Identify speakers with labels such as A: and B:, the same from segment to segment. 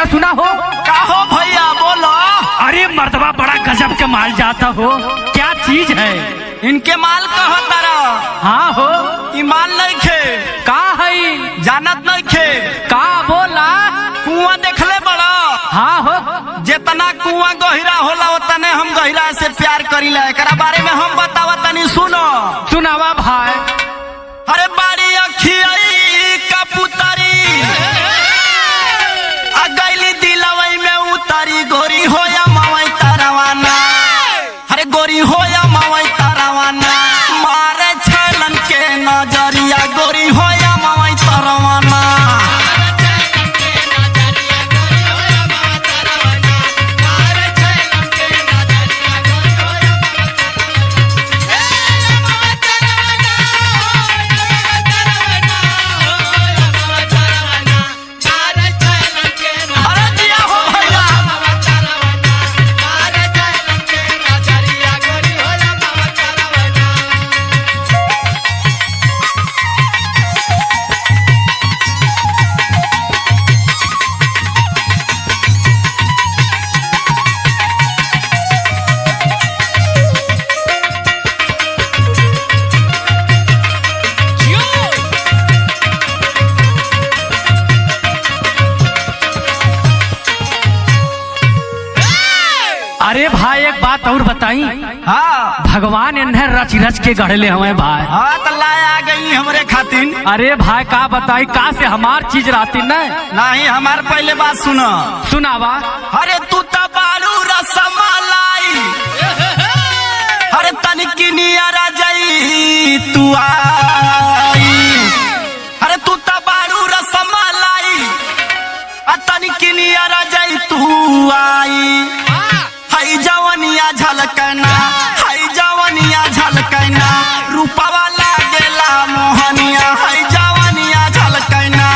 A: भैया सुना हो?
B: का हो भैया बोलो।
A: अरे मर्दबा बड़ा गजब के माल जाता हो, क्या चीज है?
B: इनके माल कहो तारा।
A: हाँ हो।
B: ई माल नहीं खे
A: का है?
B: जानत नहीं खे
A: का बोला?
B: कुआं देखले बड़ा।
A: हाँ हो।
B: जितना कुआं गहिरा होला उतने हम गहिरा से प्यार करीला। एकरा बारे में हम बतावा तनी सुनो।
A: सुनावा भाई।
B: अरे बाड़ी अखियाई का पुतारी आ गईली दिलवई में उतारी गोरी होया मावई तारावाना। अरे गोरी होया मावई तारावाना मारे छलन के नजरिया गोरी होया मावई तारावाना।
A: अरे भाई एक बात और बताई।
B: हाँ
A: भगवान इन्हें रच रच के गढ़ले हमें भाई।
B: हाँ तो लाए आ गई हमरे खातिर।
A: अरे भाई का बताई का से हमार चीज रहती न?
B: नहीं हमार पहले बात सुनो।
A: सुनावा।
B: अरे तू तो बालू रसमलाई अरे तनिकी नियरा जाई तू आई। अरे तू तो बालू रसमलाई तनिकी नियरा जाई तू आई। हाई जवनिया झलकना हाई जवनिया झलकना रूपवा लागेला मोहनिया हाई जवनिया झलकना।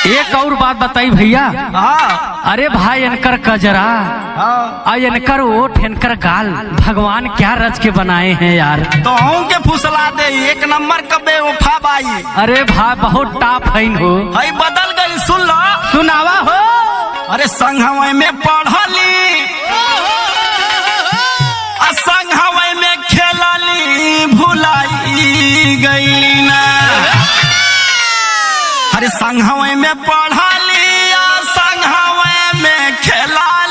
A: एक और बात बताई भैया।
B: हाँ
A: अरे भाई इनकर कजरा और इनकर ओठ इनकर गाल भगवान क्या रच के बनाए हैं यार।
B: तो हूँ के फुसला दे एक नंबर कबे उठा बाई।
A: अरे भाई बहुत टॉप फाइन हो।
B: हई बदल गई सुन लो।
A: सुनावा हो।
B: अरे संघवे में पढ़ली संघवे में खेलली भुलाई गई ना। अरे संघवे में पढ़ली संघवे में खेला